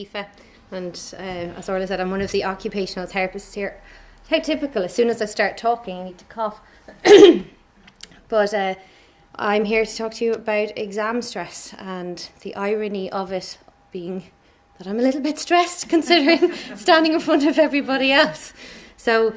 Aoife, and as Orla said, I'm one of the occupational therapists here. How typical, as soon as I start talking, I need to cough. But I'm here to talk to you about exam stress and the irony of it being that I'm a little bit stressed considering standing in front of everybody else. So,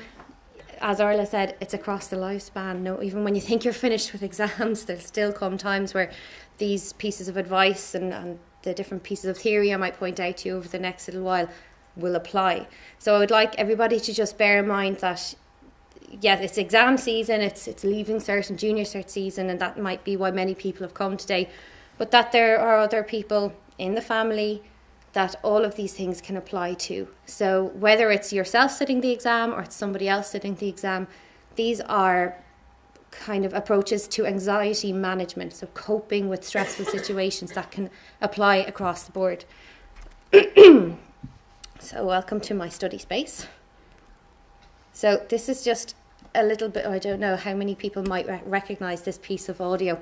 as Orla said, it's across the lifespan. No, even when you think you're finished with exams, there'll still come times where these pieces of advice and the different pieces of theory I might point out to you over the next little while will apply. So I would like everybody to just bear in mind that, yeah, it's exam season, it's leaving cert and junior cert season, and that might be why many people have come today, but that there are other people in the family that all of these things can apply to. So whether it's yourself sitting the exam or it's somebody else sitting the exam, these are kind of approaches to anxiety management, so coping with stressful situations that can apply across the board. So welcome to my study space. So this is just a little bit, I don't know how many people might recognise this piece of audio,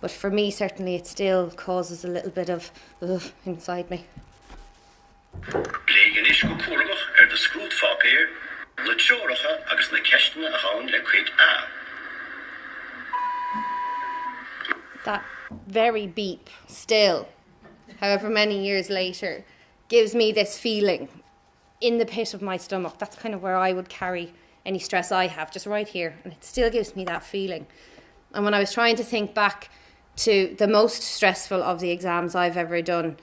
but for me certainly it still causes a little bit of inside me. Légan is go cuairlach the scrúd fápéir, le teoracha agus na ceistena a cháin le chuig a. That very beep still, however many years later, gives me this feeling in the pit of my stomach. That's kind of where I would carry any stress I have, just right here, and it still gives me that feeling. And when I was trying to think back to the most stressful of the exams I've ever done,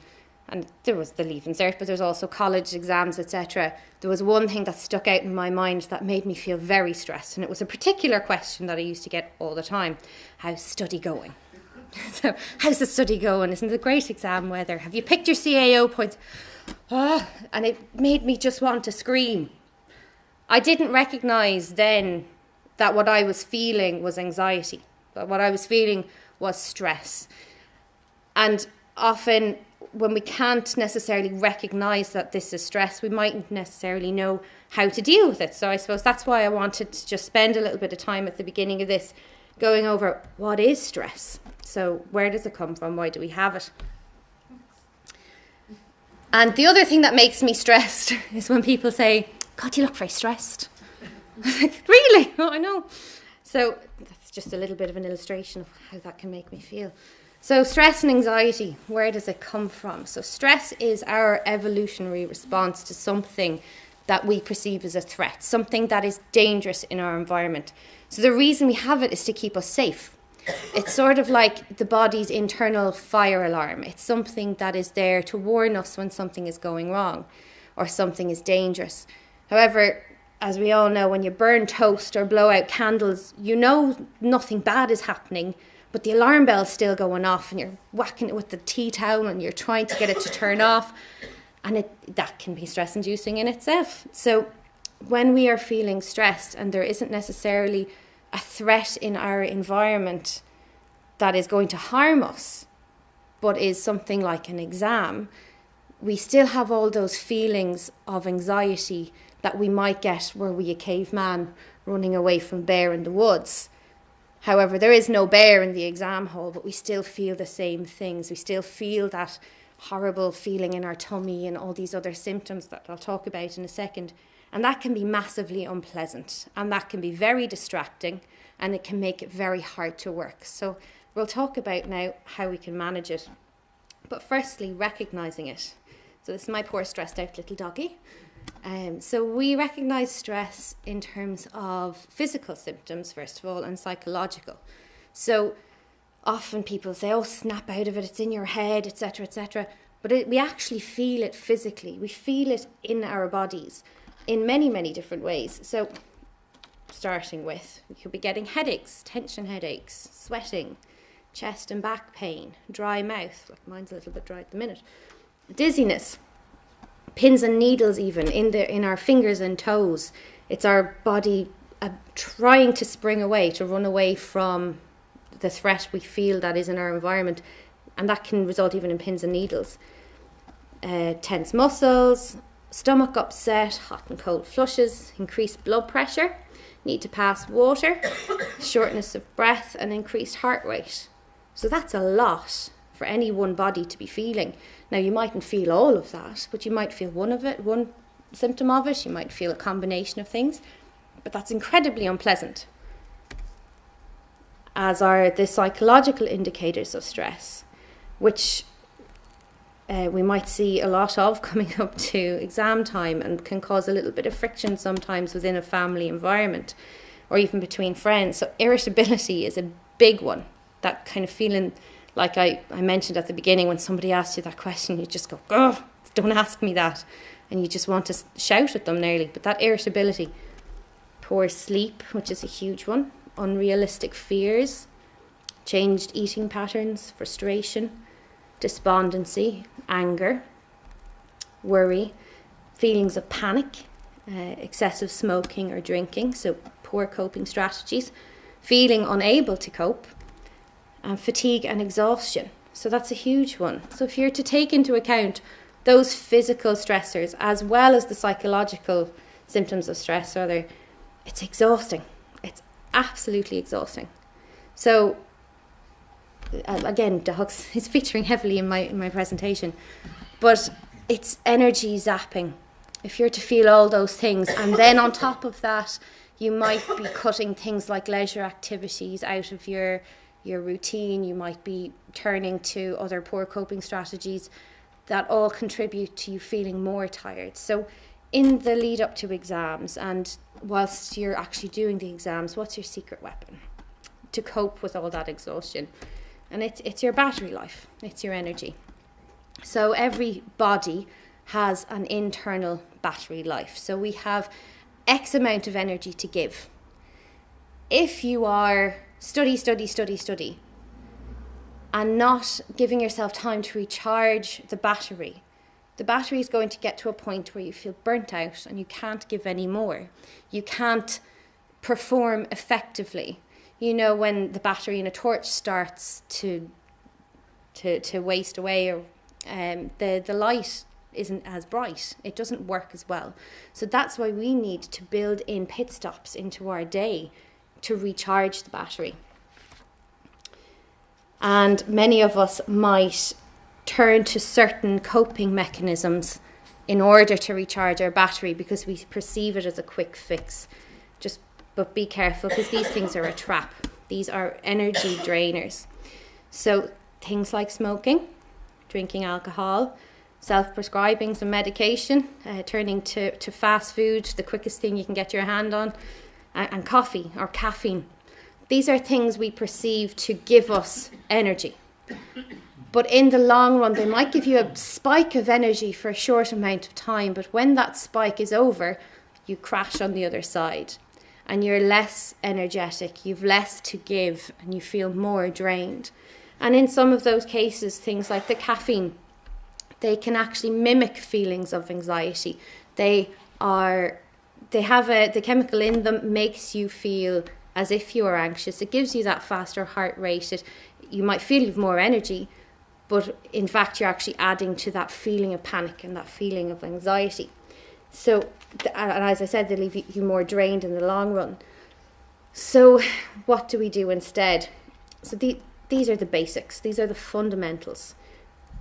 and there was the Leaving Cert, but there's also college exams, etc. There was one thing that stuck out in my mind that made me feel very stressed, and it was a particular question that I used to get all the time. How's study going? So, how's the study going? Isn't it a great exam weather? Have you picked your CAO points? And it made me just want to scream. I didn't recognise then that what I was feeling was anxiety, but what I was feeling was stress. And often when we can't necessarily recognise that this is stress, we mightn't necessarily know how to deal with it. So I suppose that's why I wanted to just spend a little bit of time at the beginning of this going over what is stress. So where does it come from? Why do we have it? And the other thing that makes me stressed is when people say, God, you look very stressed. I was like, really? Oh, I know. So that's just a little bit of an illustration of how that can make me feel. So stress and anxiety, where does it come from? So stress is our evolutionary response to something that we perceive as a threat, something that is dangerous in our environment. So the reason we have it is to keep us safe. It's sort of like the body's internal fire alarm. It's something that is there to warn us when something is going wrong or something is dangerous. However, as we all know, when you burn toast or blow out candles, you know nothing bad is happening, but the alarm bell's still going off and you're whacking it with the tea towel and you're trying to get it to turn off. And that can be stress-inducing in itself. So when we are feeling stressed and there isn't necessarily a threat in our environment that is going to harm us, but is something like an exam, we still have all those feelings of anxiety that we might get were we a caveman running away from bear in the woods. However, there is no bear in the exam hall, but we still feel the same things. We still feel that horrible feeling in our tummy and all these other symptoms that I'll talk about in a second. And that can be massively unpleasant, and that can be very distracting, and it can make it very hard to work. So we'll talk about now how we can manage it. But firstly, recognising it. So this is my poor stressed out little doggy. So we recognise stress in terms of physical symptoms, first of all, and psychological. So often people say, oh, snap out of it, it's in your head, etc., etc. But we actually feel it physically. We feel it in our bodies in many, many different ways. So starting with, we could be getting headaches, tension headaches, sweating, chest and back pain, dry mouth, like mine's a little bit dry at the minute, dizziness, pins and needles even in our fingers and toes. It's our body trying to spring away, to run away from the threat we feel that is in our environment, and that can result even in pins and needles. Tense muscles, stomach upset, hot and cold flushes, increased blood pressure, need to pass water, shortness of breath, and increased heart rate. So that's a lot for any one body to be feeling. Now, you mightn't feel all of that, but you might feel one symptom of it. You might feel a combination of things, but that's incredibly unpleasant, as are the psychological indicators of stress, which we might see a lot of coming up to exam time and can cause a little bit of friction sometimes within a family environment or even between friends. So irritability is a big one. That kind of feeling, like I mentioned at the beginning, when somebody asks you that question, you just go, oh, don't ask me that. And you just want to shout at them nearly. But that irritability, poor sleep, which is a huge one, unrealistic fears, changed eating patterns, frustration, despondency, anger, worry, feelings of panic, excessive smoking or drinking, so poor coping strategies, feeling unable to cope, and fatigue and exhaustion. So that's a huge one. So if you're to take into account those physical stressors as well as the psychological symptoms of stress, it's exhausting. It's absolutely exhausting. So again, dogs is featuring heavily in my presentation, but it's energy zapping. If you're to feel all those things, and then on top of that, you might be cutting things like leisure activities out of your routine. You might be turning to other poor coping strategies that all contribute to you feeling more tired. So in the lead up to exams and whilst you're actually doing the exams, what's your secret weapon to cope with all that exhaustion? And it's your battery life, it's your energy. So every body has an internal battery life. So we have X amount of energy to give. If you are study, and not giving yourself time to recharge the battery is going to get to a point where you feel burnt out and you can't give any more. You can't perform effectively. You know, when the battery in a torch starts to waste away, or the light isn't as bright, it doesn't work as well. So that's why we need to build in pit stops into our day to recharge the battery. And many of us might turn to certain coping mechanisms in order to recharge our battery because we perceive it as a quick fix. But be careful, because these things are a trap. These are energy drainers. So things like smoking, drinking alcohol, self-prescribing some medication, turning to fast food, the quickest thing you can get your hand on, and coffee or caffeine. These are things we perceive to give us energy. But in the long run, they might give you a spike of energy for a short amount of time. But when that spike is over, you crash on the other side. And you're less energetic, you've less to give, and you feel more drained. And in some of those cases, things like the caffeine, they can actually mimic feelings of anxiety. The chemical in them makes you feel as if you are anxious. It gives you that faster heart rate. You might feel you've more energy, but in fact you're actually adding to that feeling of panic and that feeling of anxiety. So, and as I said, they leave you more drained in the long run. So what do we do instead? So these are the basics. These are the fundamentals.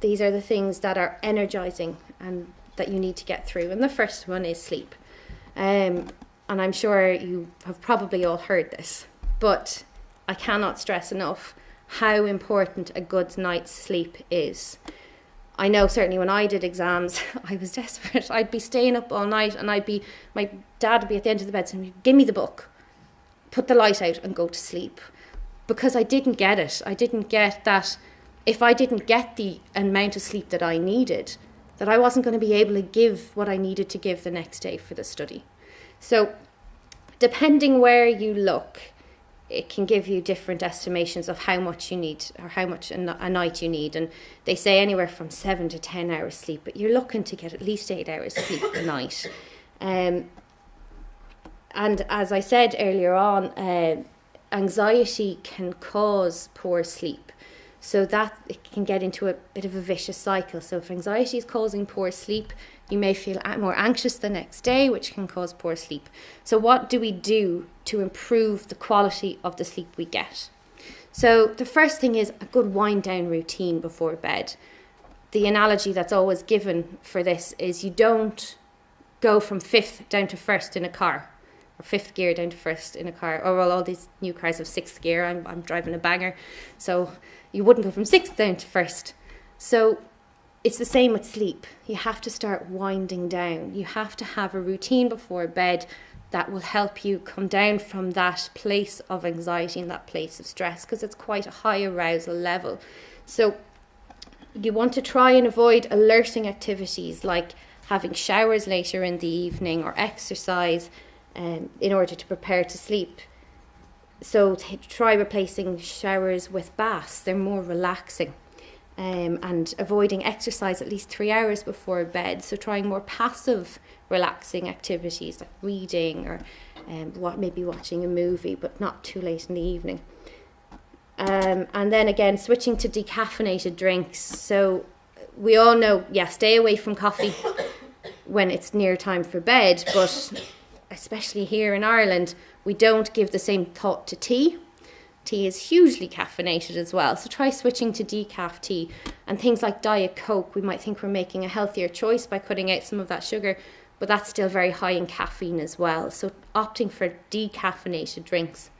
These are the things that are energizing and that you need to get through. And the first one is sleep. And I'm sure you have probably all heard this, but I cannot stress enough how important a good night's sleep is. I know certainly when I did exams, I was desperate. I'd be staying up all night and my dad would be at the end of the bed saying, give me the book, put the light out and go to sleep. Because I didn't get it. I didn't get that if I didn't get the amount of sleep that I needed, that I wasn't going to be able to give what I needed to give the next day for the study. So depending where you look, it can give you different estimations of how much you need or how much a night you need. And they say anywhere from 7 to 10 hours sleep, but you're looking to get at least 8 hours sleep a night. And as I said earlier on, anxiety can cause poor sleep. So that it can get into a bit of a vicious cycle. So if anxiety is causing poor sleep, you may feel more anxious the next day, which can cause poor sleep. So what do we do to improve the quality of the sleep we get? So the first thing is a good wind down routine before bed. The analogy that's always given for this is you don't go from fifth down to first in a car, or fifth gear down to first in a car. Or well, all these new cars have sixth gear. I'm driving a banger, so you wouldn't go from sixth down to first. So it's the same with sleep. You have to start winding down. You have to have a routine before bed that will help you come down from that place of anxiety and that place of stress, because it's quite a high arousal level. So you want to try and avoid alerting activities like having showers later in the evening or exercise in order to prepare to sleep. So try replacing showers with baths. They're more relaxing. And avoiding exercise at least 3 hours before bed. So trying more passive, relaxing activities like reading or maybe watching a movie, but not too late in the evening. And then again, switching to decaffeinated drinks. So we all know, stay away from coffee when it's near time for bed, but especially here in Ireland, we don't give the same thought to tea. Tea is hugely caffeinated as well, so try switching to decaf tea. And things like Diet Coke, we might think we're making a healthier choice by cutting out some of that sugar, but that's still very high in caffeine as well. So opting for decaffeinated drinks.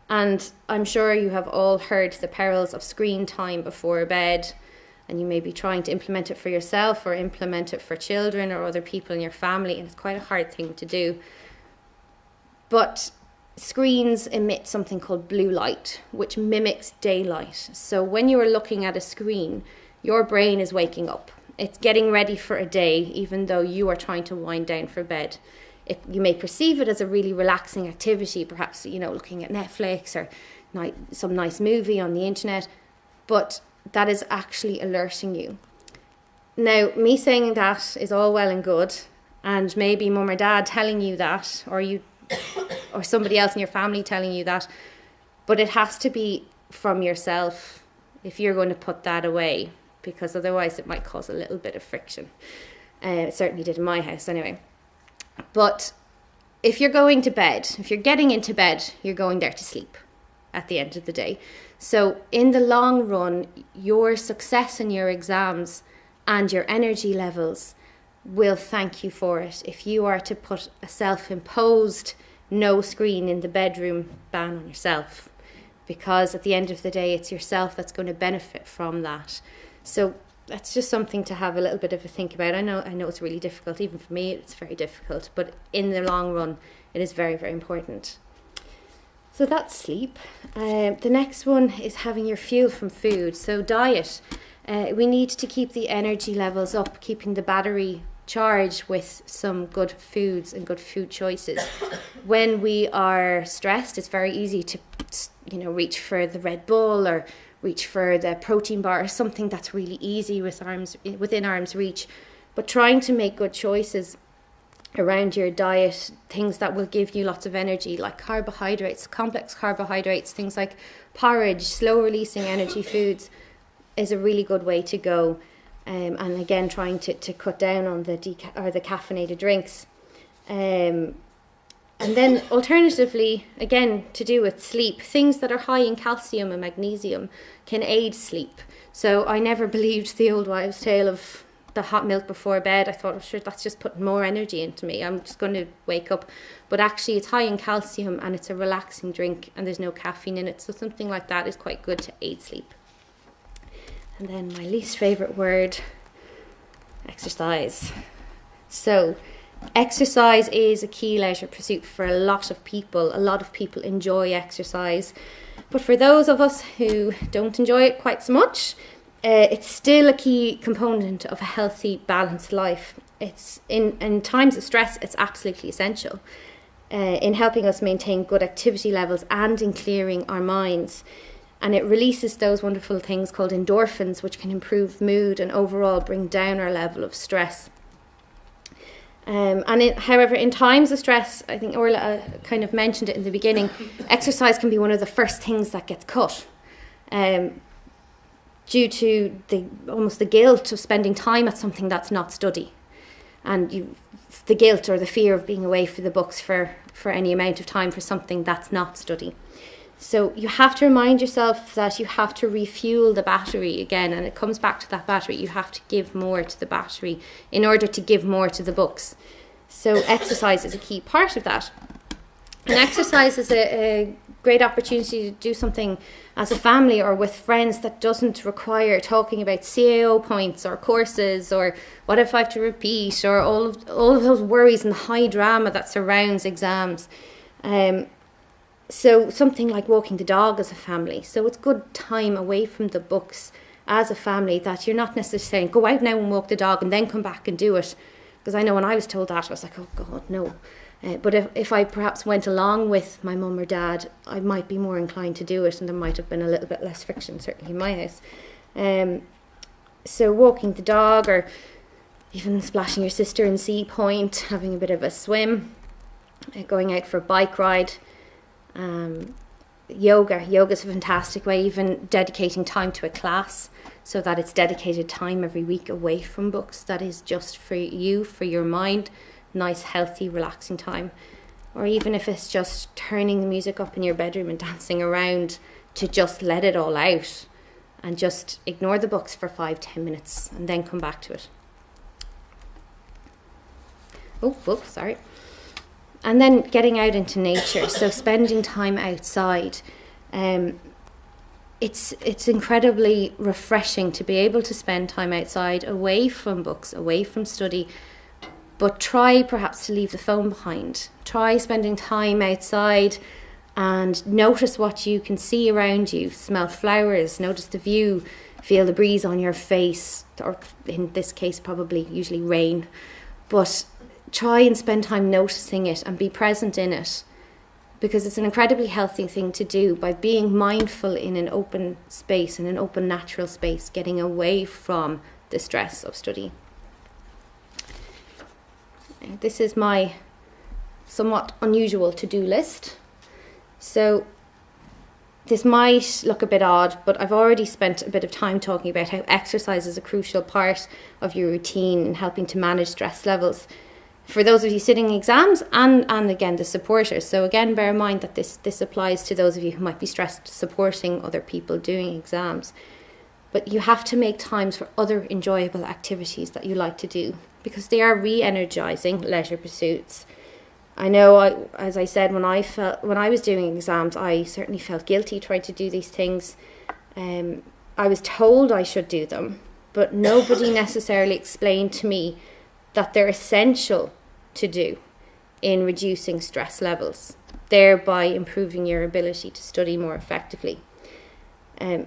And I'm sure you have all heard the perils of screen time before bed, and you may be trying to implement it for yourself or implement it for children or other people in your family, and it's quite a hard thing to do. But screens emit something called blue light, which mimics daylight. So when you are looking at a screen, your brain is waking up. It's getting ready for a day, even though you are trying to wind down for bed. You may perceive it as a really relaxing activity, perhaps, looking at Netflix or some nice movie on the internet, but that is actually alerting you. Now, me saying that is all well and good, and maybe mum or dad telling you that, or somebody else in your family telling you that, but it has to be from yourself if you're going to put that away, because otherwise it might cause a little bit of friction. It certainly did in my house anyway. But if you're going to bed, if you're getting into bed, you're going there to sleep at the end of the day. So in the long run, your success in your exams and your energy levels will thank you for it if you are to put a self-imposed no screen in the bedroom ban on yourself, because at the end of the day it's yourself that's going to benefit from that. So that's just something to have a little bit of a think about. I know it's really difficult, even for me it's very difficult, but in the long run it is very, very important. So that's sleep. The next one is having your fuel from food. So diet. We need to keep the energy levels up, keeping the battery charged with some good foods and good food choices. When we are stressed, it's very easy to, reach for the Red Bull or reach for the protein bar or something that's really easy within arm's reach. But trying to make good choices around your diet, things that will give you lots of energy, like carbohydrates, complex carbohydrates, things like porridge, slow releasing energy foods, is a really good way to go. And again, trying to cut down on the caffeinated drinks. And then alternatively, again, to do with sleep, things that are high in calcium and magnesium can aid sleep. So I never believed the old wives' tale of the hot milk before bed. I thought, sure, that's just putting more energy into me. I'm just going to wake up. But actually, it's high in calcium and it's a relaxing drink and there's no caffeine in it. So something like that is quite good to aid sleep. And then my least favourite word, exercise. So exercise is a key leisure pursuit for a lot of people. A lot of people enjoy exercise. But for those of us who don't enjoy it quite so much, it's still a key component of a healthy, balanced life. It's in times of stress, it's absolutely essential in helping us maintain good activity levels and in clearing our minds. And it releases those wonderful things called endorphins, which can improve mood and overall bring down our level of stress. However, in times of stress, I think Orla kind of mentioned it in the beginning, exercise can be one of the first things that gets cut. Due to almost the guilt of spending time at something that's not study, and the guilt or the fear of being away from the books for any amount of time for something that's not study. So you have to remind yourself that you have to refuel the battery again, and it comes back to that battery. You have to give more to the battery in order to give more to the books. So exercise is a key part of that. And exercise is a great opportunity to do something as a family or with friends that doesn't require talking about CAO points or courses or what if I have to repeat or all of those worries and the high drama that surrounds exams. So something like walking the dog as a family. So it's good time away from the books as a family, that you're not necessarily saying, go out now and walk the dog and then come back and do it. Because I know when I was told that, I was like, oh God, no. But if I perhaps went along with my mum or dad, I might be more inclined to do it, and there might have been a little bit less friction, certainly in my house. So walking the dog, or even splashing your sister in Sea Point, having a bit of a swim, going out for a bike ride. Yoga's a fantastic way, even dedicating time to a class so that it's dedicated time every week away from books that is just for you, for your mind, nice, healthy, relaxing time. Or even if it's just turning the music up in your bedroom and dancing around to just let it all out and just ignore the books for 5-10 minutes and then come back to it. Sorry. And then getting out into nature, so spending time outside. It's incredibly refreshing to be able to spend time outside, away from books, away from study, but try perhaps to leave the phone behind. Try spending time outside and notice what you can see around you, smell flowers, notice the view, feel the breeze on your face, or in this case probably usually rain, but try and spend time noticing it and be present in it, because it's an incredibly healthy thing to do by being mindful in an open space, in an open natural space, getting away from the stress of study. This is my somewhat unusual to-do list. So this might look a bit odd, but I've already spent a bit of time talking about how exercise is a crucial part of your routine in helping to manage stress levels for those of you sitting exams and again the supporters. So again, bear in mind that this applies to those of you who might be stressed supporting other people doing exams. But you have to make times for other enjoyable activities that you like to do, because they are re-energizing leisure pursuits. I know, as I said, when I was doing exams, I certainly felt guilty trying to do these things. I was told I should do them, but nobody necessarily explained to me that they're essential to do in reducing stress levels, thereby improving your ability to study more effectively.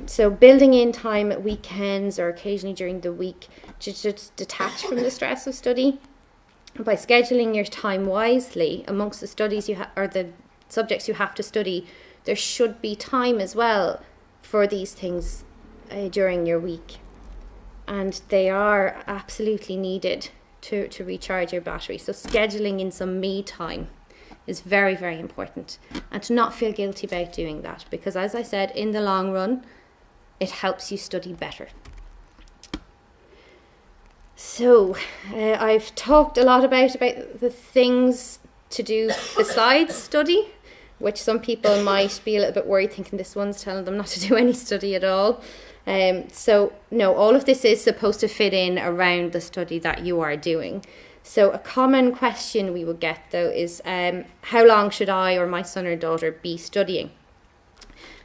So building in time at weekends or occasionally during the week to just detach from the stress of study, by scheduling your time wisely amongst the studies or the subjects you have to study, there should be time as well for these things during your week, and they are absolutely needed to recharge your battery. So scheduling in some me time is very, very important, and to not feel guilty about doing that, because as I said, in the long run it helps you study better. So I've talked a lot about the things to do besides study, which some people might be a little bit worried thinking this one's telling them not to do any study at all. So no, all of this is supposed to fit in around the study that you are doing. So a common question we would get though is, how long should I or my son or daughter be studying?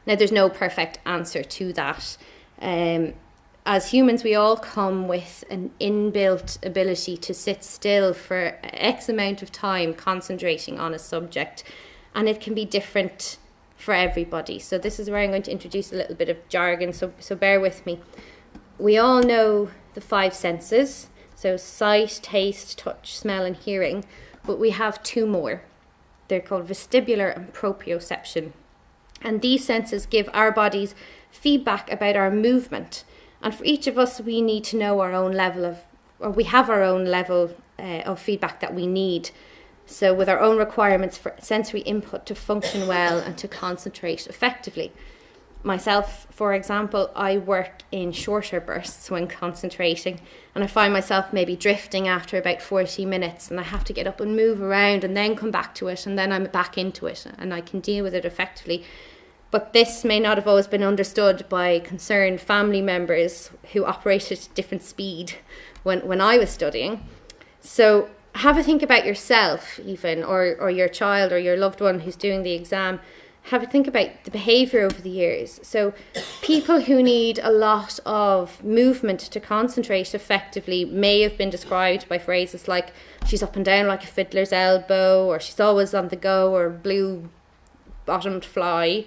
Now there's no perfect answer to that. As humans, we all come with an inbuilt ability to sit still for X amount of time concentrating on a subject, and it can be different for everybody. So this is where I'm going to introduce a little bit of jargon, so bear with me. We all know the 5 senses, so sight, taste, touch, smell and hearing, but we have 2 more. They're called vestibular and proprioception. And these senses give our bodies feedback about our movement. And for each of us, we need to know our own level we have our own level of feedback that we need. So with our own requirements for sensory input to function well and to concentrate effectively. Myself, for example, I work in shorter bursts when concentrating, and I find myself maybe drifting after about 40 minutes, and I have to get up and move around and then come back to it, and then I'm back into it and I can deal with it effectively. But this may not have always been understood by concerned family members who operated at different speed when I was studying. So have a think about yourself even, or your child or your loved one who's doing the exam. Have a think about the behaviour over the years. So people who need a lot of movement to concentrate effectively may have been described by phrases like she's up and down like a fiddler's elbow, or she's always on the go, or blue-bottomed fly.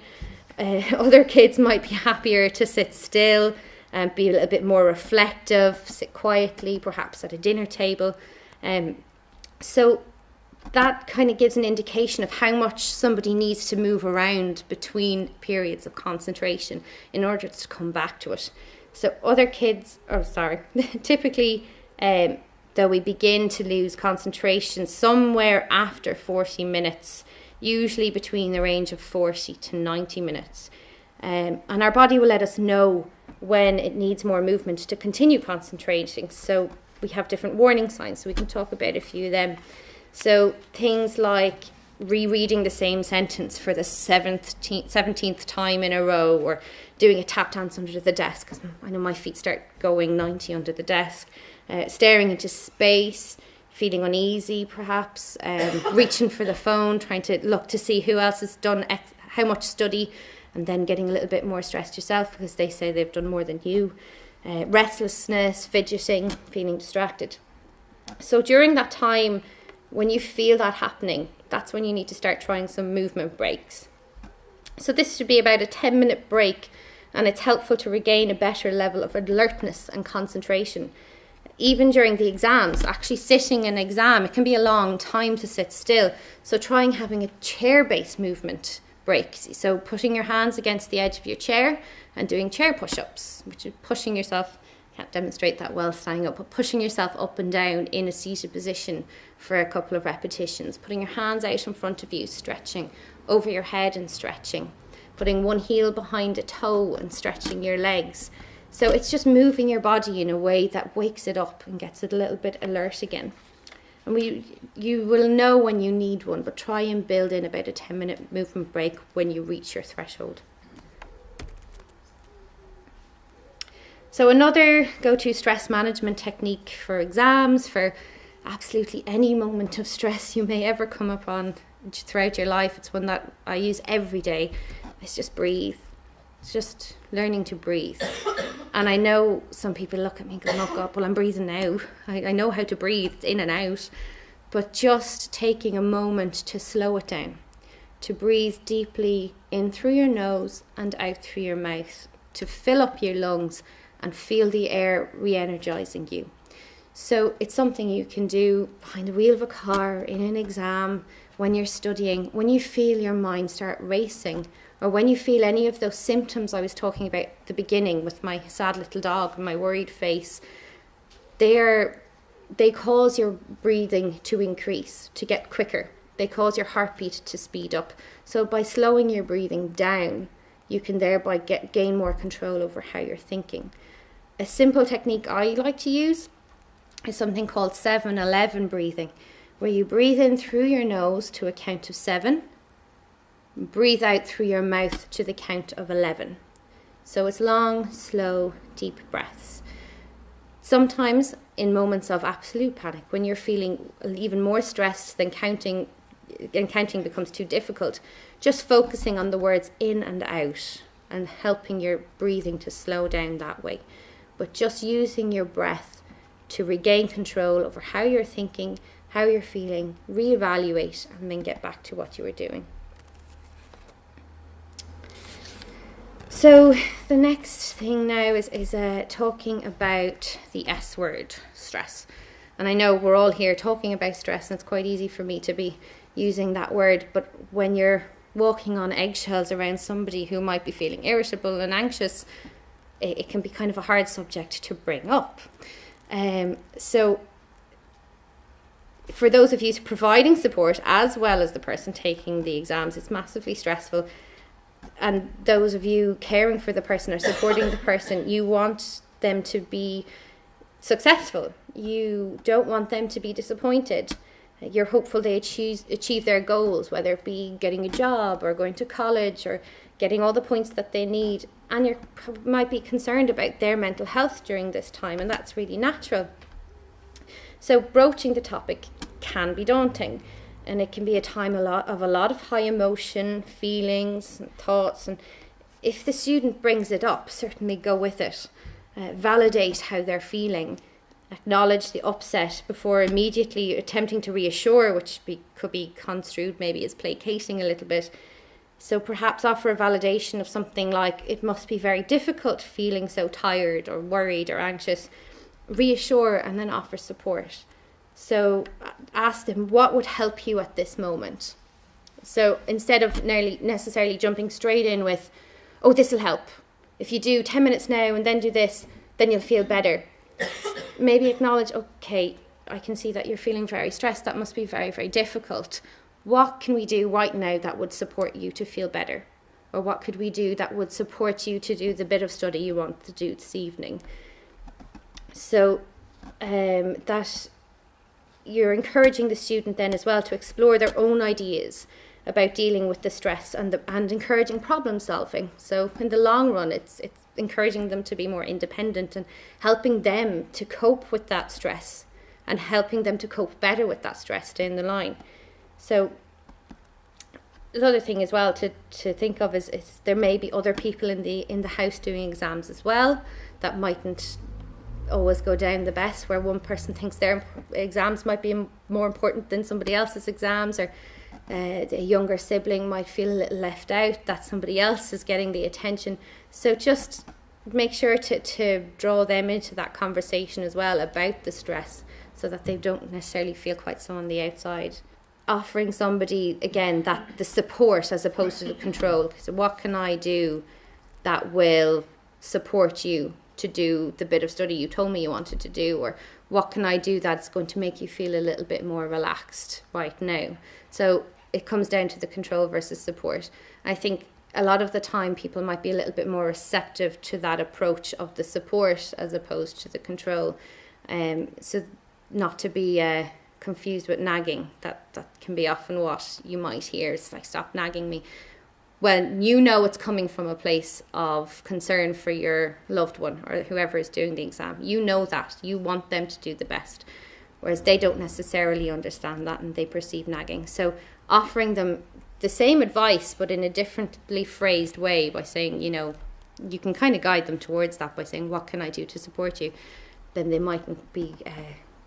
Other kids might be happier to sit still and be a little bit more reflective, sit quietly, perhaps at a dinner table. So that kind of gives an indication of how much somebody needs to move around between periods of concentration in order to come back to it. So other kids, typically though we begin to lose concentration somewhere after 40 minutes, usually between the range of 40 to 90 minutes. And our body will let us know when it needs more movement to continue concentrating. So we have different warning signs, so we can talk about a few of them. So things like rereading the same sentence for the 17th time in a row, or doing a tap dance under the desk, because I know my feet start going 90 under the desk, staring into space, feeling uneasy perhaps, reaching for the phone, trying to look to see who else has done how much study, and then getting a little bit more stressed yourself because they say they've done more than you, restlessness, fidgeting, feeling distracted. So during that time, when you feel that happening, that's when you need to start trying some movement breaks. So this should be about a 10-minute break, and it's helpful to regain a better level of alertness and concentration. Even during the exams, actually sitting an exam, it can be a long time to sit still. So trying having a chair-based movement break. So putting your hands against the edge of your chair and doing chair push-ups, which is pushing yourself, can't demonstrate that well standing up, but pushing yourself up and down in a seated position for a couple of repetitions. Putting your hands out in front of you, stretching over your head and stretching. Putting one heel behind a toe and stretching your legs. So it's just moving your body in a way that wakes it up and gets it a little bit alert again. And you will know when you need one, but try and build in about a 10-minute movement break when you reach your threshold. So another go-to stress management technique for exams, for absolutely any moment of stress you may ever come upon throughout your life, it's one that I use every day, is just breathe. It's just learning to breathe. And I know some people look at me and go, oh God, well, I'm breathing now. I know how to breathe, it's in and out. But just taking a moment to slow it down, to breathe deeply in through your nose and out through your mouth, to fill up your lungs and feel the air re-energizing you. So it's something you can do behind the wheel of a car, in an exam, when you're studying, when you feel your mind start racing, or when you feel any of those symptoms I was talking about at the beginning with my sad little dog and my worried face. They cause your breathing to increase, to get quicker. They cause your heartbeat to speed up. So by slowing your breathing down, you can thereby gain more control over how you're thinking. A simple technique I like to use is something called 7-11 breathing, where you breathe in through your nose to a count of 7, breathe out through your mouth to the count of 11. So it's long, slow, deep breaths. Sometimes in moments of absolute panic, when you're feeling even more stressed than counting, and counting becomes too difficult, just focusing on the words in and out and helping your breathing to slow down that way. But just using your breath to regain control over how you're thinking, how you're feeling, reevaluate, and then get back to what you were doing. So the next thing now is talking about the S word, stress. And I know we're all here talking about stress, and it's quite easy for me to be using that word, but when you're walking on eggshells around somebody who might be feeling irritable and anxious, it can be kind of a hard subject to bring up. So for those of you providing support as well as the person taking the exams, it's massively stressful. And those of you caring for the person or supporting the person, you want them to be successful. You don't want them to be disappointed. You're hopeful they achieve their goals, whether it be getting a job or going to college or getting all the points that they need. And you might be concerned about their mental health during this time, and that's really natural. So broaching the topic can be daunting, and it can be a time of a lot of high emotion, feelings, and thoughts. And if the student brings it up, certainly go with it. Validate how they're feeling. Acknowledge the upset before immediately attempting to reassure, which could be construed maybe as placating a little bit. So perhaps offer a validation of something like, it must be very difficult feeling so tired or worried or anxious. Reassure and then offer support. So ask them, what would help you at this moment? So instead of necessarily jumping straight in with, oh, this will help. If you do 10 minutes now and then do this, then you'll feel better. Maybe acknowledge, okay, I can see that you're feeling very stressed. That must be very, very difficult. What can we do right now that would support you to feel better? Or what could we do that would support you to do the bit of study you want to do this evening? So that you're encouraging the student then as well to explore their own ideas about dealing with the stress and encouraging problem solving. So in the long run, it's encouraging them to be more independent and helping them to cope with that stress and helping them to cope better with that stress down the line. So the other thing as well to think of is there may be other people in the house doing exams as well. That mightn't always go down the best, where one person thinks their exams might be more important than somebody else's exams, or a younger sibling might feel a little left out, that somebody else is getting the attention. So just make sure to draw them into that conversation as well about the stress, so that they don't necessarily feel quite so on the outside. Offering somebody, again, that the support as opposed to the control. So what can I do that will support you to do the bit of study you told me you wanted to do? Or what can I do that's going to make you feel a little bit more relaxed right now? So it comes down to the control versus support. I think a lot of the time people might be a little bit more receptive to that approach of the support as opposed to the control. So not to be confused with nagging. That can be often what you might hear. It's like, stop nagging me. When you know it's coming from a place of concern for your loved one or whoever is doing the exam. You know that. You want them to do the best. Whereas they don't necessarily understand that and they perceive nagging. So offering them the same advice but in a differently phrased way by saying, you can kind of guide them towards that by saying, what can I do to support you? Then they mightn't be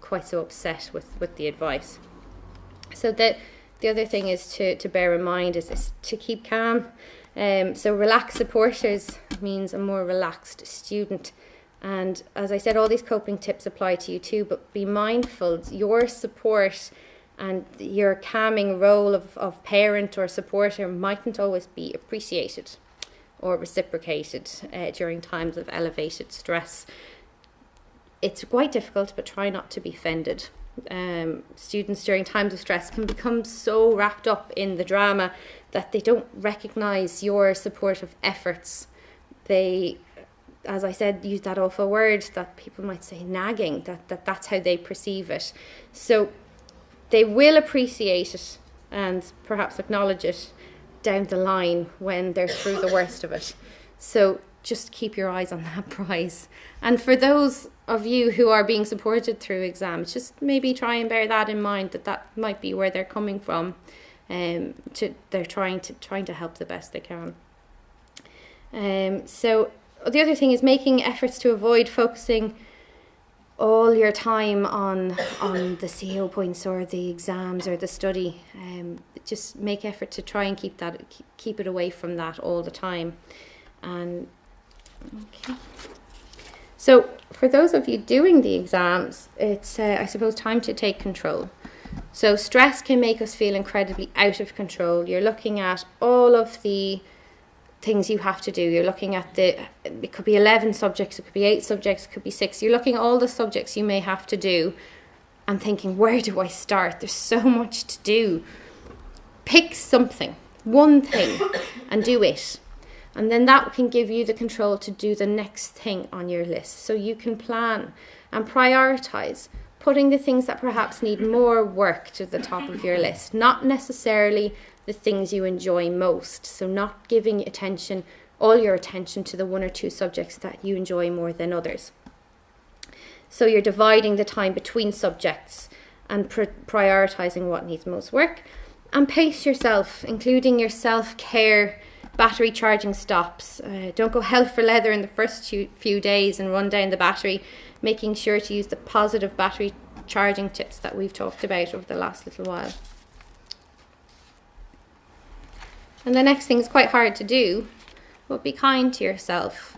quite so upset with the advice. So the other thing is to bear in mind is to keep calm. So relaxed supporters means a more relaxed student. And as I said, all these coping tips apply to you too, but be mindful your support and your calming role of parent or supporter mightn't always be appreciated or reciprocated during times of elevated stress. It's quite difficult, but try not to be offended. Students during times of stress can become so wrapped up in the drama that they don't recognise your supportive efforts. They, as I said, use that awful word that people might say, nagging, that's how they perceive it. So they will appreciate it and perhaps acknowledge it down the line when they're through the worst of it. So just keep your eyes on that prize. And for those of you who are being supported through exams, just maybe try and bear that in mind, that might be where they're coming from. They're trying to help the best they can. So the other thing is making efforts to avoid focusing all your time on the CO points or the exams or the study. Just make effort to try and keep it away from that all the time. And okay. So for those of you doing the exams, it's, I suppose, time to take control. So stress can make us feel incredibly out of control. You're looking at all of the things you have to do. You're looking at it could be 11 subjects, it could be 8 subjects, it could be 6. You're looking at all the subjects you may have to do and thinking, where do I start? There's so much to do. Pick something, one thing, and do it. And then that can give you the control to do the next thing on your list. So you can plan and prioritise. putting the things that perhaps need more work to the top of your list, not necessarily the things you enjoy most. So not giving all your attention to the one or two subjects that you enjoy more than others. So you're dividing the time between subjects and prioritizing what needs most work. And pace yourself, including your self-care, battery charging stops. Don't go hell for leather in the first few days and run down the battery, making sure to use the positive battery charging tips that we've talked about over the last little while. And the next thing is quite hard to do, but be kind to yourself.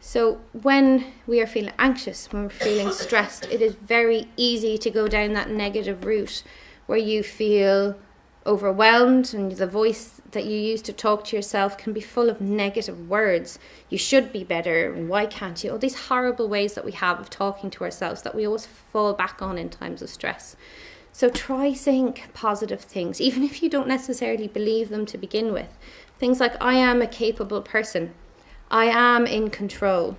So when we are feeling anxious, when we're feeling stressed, it is very easy to go down that negative route where you feel overwhelmed and the voice that you use to talk to yourself can be full of negative words. You should be better, and why can't you? All these horrible ways that we have of talking to ourselves that we always fall back on in times of stress. So try saying positive things, even if you don't necessarily believe them to begin with. Things like, I am a capable person. I am in control.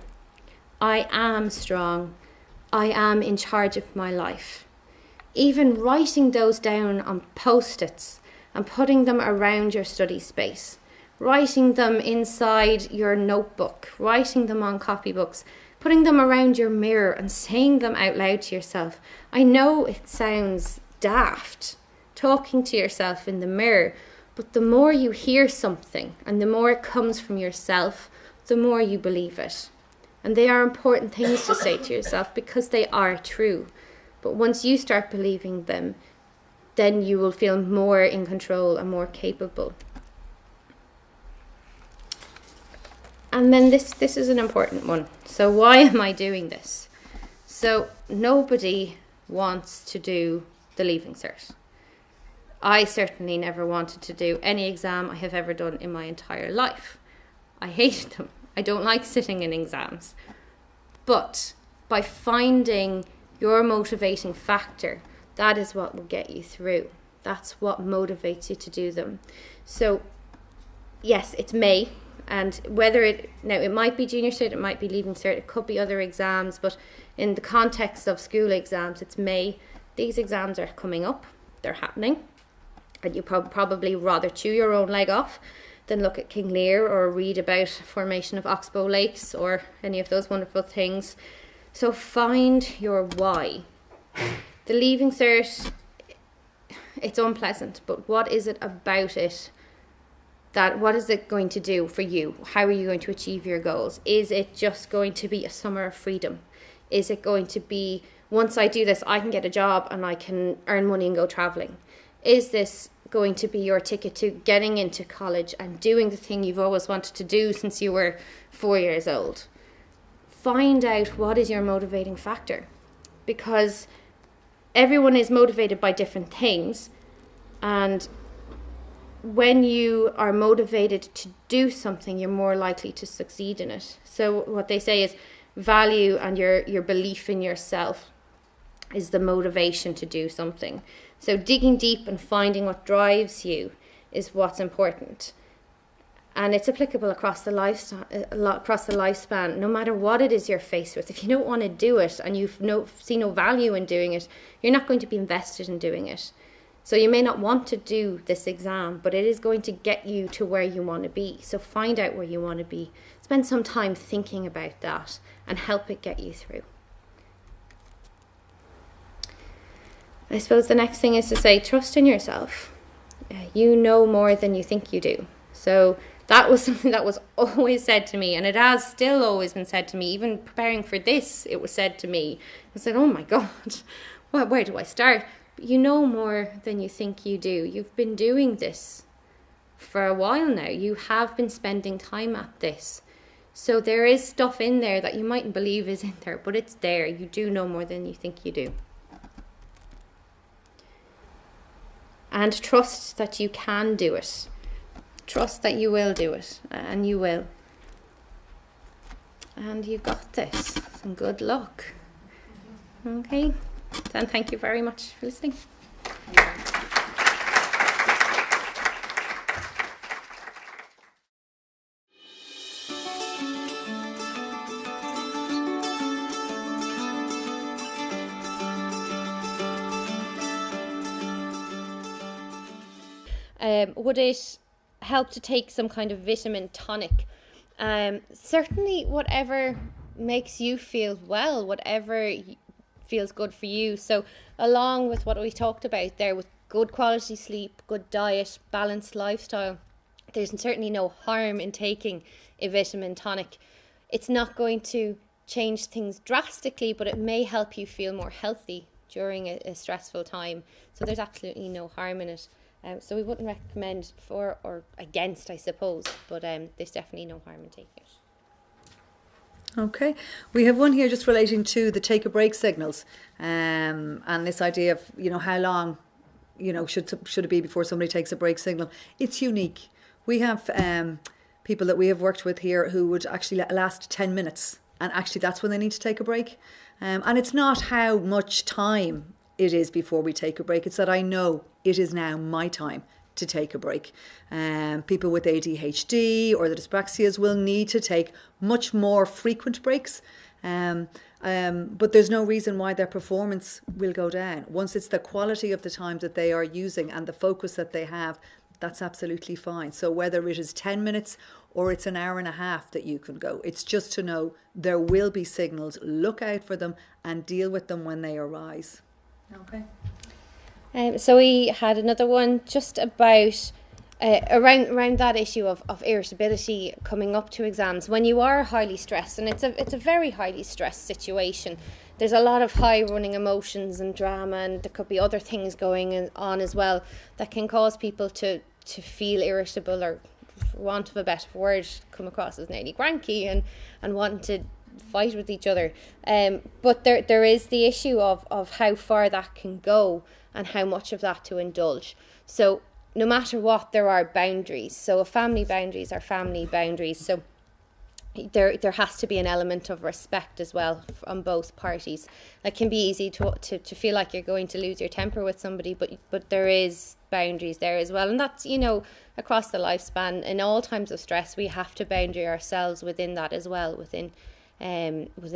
I am strong. I am in charge of my life. Even writing those down on post-its and putting them around your study space, writing them inside your notebook, writing them on copybooks, putting them around your mirror and saying them out loud to yourself. I know it sounds daft, talking to yourself in the mirror, but the more you hear something and the more it comes from yourself, the more you believe it. And they are important things to say to yourself because they are true. But once you start believing them, then you will feel more in control and more capable. And then this is an important one. So why am I doing this? So nobody wants to do the Leaving Cert. I certainly never wanted to do any exam I have ever done in my entire life. I hated them. I don't like sitting in exams. But by finding your motivating factor, that is what will get you through. That's what motivates you to do them. So, yes, it's May, and it might be Junior Cert, it might be Leaving Cert, it could be other exams, but in the context of school exams, it's May. These exams are coming up, they're happening, and you probably rather chew your own leg off than look at King Lear or read about formation of Oxbow Lakes or any of those wonderful things. So find your why. The Leaving Cert, it's unpleasant, but what is it about it what is it going to do for you? How are you going to achieve your goals? Is it just going to be a summer of freedom? Is it going to be, once I do this, I can get a job and I can earn money and go travelling? Is this going to be your ticket to getting into college and doing the thing you've always wanted to do since you were 4 years old? Find out what is your motivating factor, because everyone is motivated by different things, and when you are motivated to do something, you're more likely to succeed in it. So what they say is value and your belief in yourself is the motivation to do something. So digging deep and finding what drives you is what's important. And it's applicable across the lifespan, no matter what it is you're faced with. If you don't want to do it and you see no value in doing it, you're not going to be invested in doing it. So you may not want to do this exam, but it is going to get you to where you want to be. So find out where you want to be. Spend some time thinking about that and help it get you through. I suppose the next thing is to say, trust in yourself. You know more than you think you do. So that was something that was always said to me, and it has still always been said to me. Even preparing for this, it was said to me. I said, oh my God, well, where do I start? But you know more than you think you do. You've been doing this for a while now. You have been spending time at this. So there is stuff in there that you mightn't believe is in there, but it's there. You do know more than you think you do. And trust that you can do it. Trust that you will do it, and you will. And you got this. And good luck. Okay. Then thank you very much for listening. Would it help to take some kind of vitamin tonic? Certainly whatever makes you feel well, whatever feels good for you. So along with what we talked about there, with good quality sleep, good diet, balanced lifestyle, there's certainly no harm in taking a vitamin tonic. It's not going to change things drastically, but it may help you feel more healthy during a stressful time. So there's absolutely no harm in it. So we wouldn't recommend for or against, I suppose, but there's definitely no harm in taking it. Okay, we have one here just relating to the take a break signals, and this idea of, how long, should it be before somebody takes a break signal. It's unique. We have people that we have worked with here who would actually last 10 minutes, and actually that's when they need to take a break. And it's not how much time it is before we take a break, it's that I know it is now my time to take a break. People with ADHD or the dyspraxias will need to take much more frequent breaks, but there's no reason why their performance will go down. Once it's the quality of the time that they are using and the focus that they have, that's absolutely fine. So whether it is 10 minutes or it's an hour and a half that you can go, it's just to know there will be signals, look out for them and deal with them when they arise. Okay. So we had another one just about around that issue of irritability coming up to exams when you are highly stressed, and it's a very highly stressed situation. There's a lot of high running emotions and drama, and there could be other things going on as well that can cause people to feel irritable, or for want of a better word, come across as nearly cranky and wanting to fight with each other. But there is the issue of how far that can go and how much of that to indulge. So no matter what, there are boundaries. So family boundaries are family boundaries. So there has to be an element of respect as well on both parties. It can be easy to feel like you're going to lose your temper with somebody, but there is boundaries there as well. And that's, across the lifespan, in all times of stress, we have to boundary ourselves within that as well, within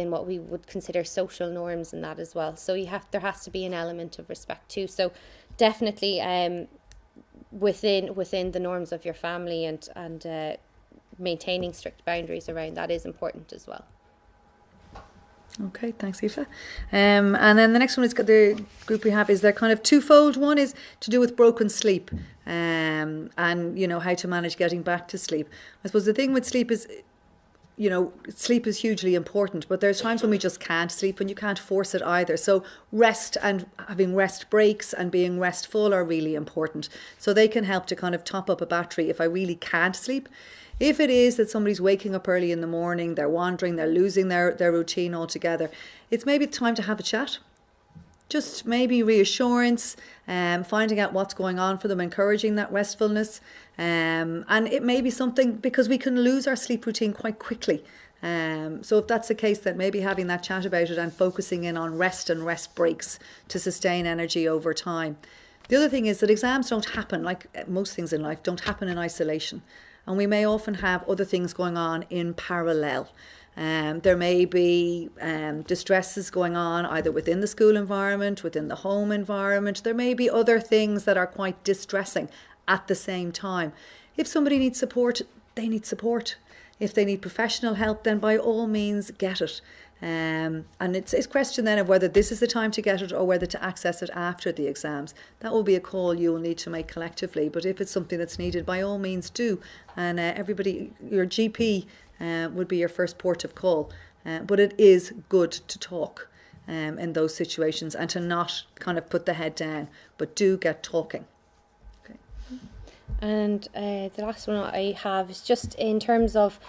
what we would consider social norms and that as well. So there has to be an element of respect too. So definitely within the norms of your family and maintaining strict boundaries around that is important as well. Okay, thanks, Aoife. And then the next one is the group we have is they're kind of twofold. One is to do with broken sleep, and how to manage getting back to sleep. I suppose the thing with sleep is, sleep is hugely important, but there's times when we just can't sleep and you can't force it either. So rest and having rest breaks and being restful are really important. So they can help to kind of top up a battery if I really can't sleep. If it is that somebody's waking up early in the morning, they're wandering, they're losing their routine altogether, it's maybe time to have a chat. Just maybe reassurance, finding out what's going on for them, encouraging that restfulness. And it may be something, because we can lose our sleep routine quite quickly. So if that's the case, then maybe having that chat about it and focusing in on rest and rest breaks to sustain energy over time. The other thing is that exams don't happen, like most things in life, don't happen in isolation. And we may often have other things going on in parallel. There may be distresses going on either within the school environment, within the home environment. There may be other things that are quite distressing at the same time. If somebody needs support, they need support. If they need professional help, then by all means get it. And it's a question then of whether this is the time to get it or whether to access it after the exams. That will be a call you will need to make collectively. But if it's something that's needed, by all means do. And everybody, your GP would be your first port of call. But it is good to talk in those situations and to not kind of put the head down, but do get talking. Okay. And the last one I have is just in terms of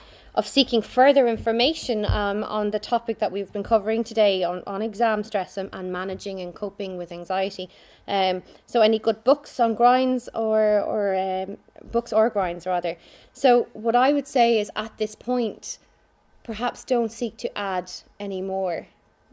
seeking further information on the topic that we've been covering today on exam stress and managing and coping with anxiety. So any good books on grinds or books or grinds rather. So what I would say is at this point, perhaps don't seek to add any more.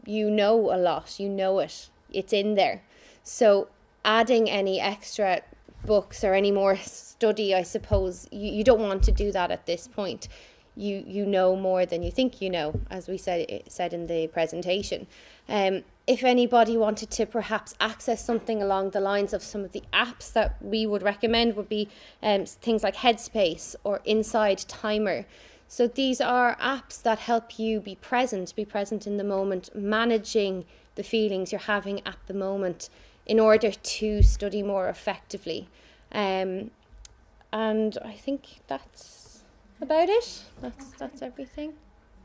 You know a lot, you know it, it's in there. So adding any extra books or any more study, I suppose, you don't want to do that at this point. you know more than you think you know, as we said in the presentation. If anybody wanted to perhaps access something along the lines of some of the apps that we would recommend would be things like Headspace or Inside Timer. So these are apps that help you be present in the moment, managing the feelings you're having at the moment in order to study more effectively. And I think that's about it. That's everything.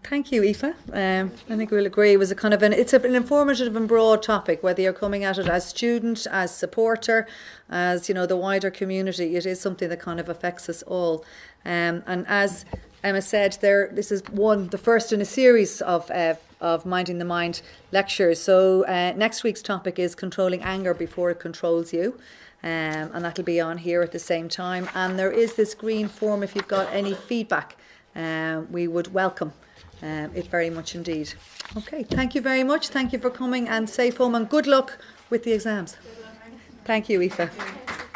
Thank you, Aoife. I think we'll agree it was it's an informative and broad topic, whether you're coming at it as student, as supporter, as the wider community. It is something that kind of affects us all. And as Emma said, this is the first in a series of Minding the Mind lectures. So next week's topic is controlling anger before it controls you. And that'll be on here at the same time. And there is this green form if you've got any feedback. We would welcome it very much indeed. Okay, thank you very much. Thank you for coming, and safe home, and good luck with the exams. Thank you, Aoife.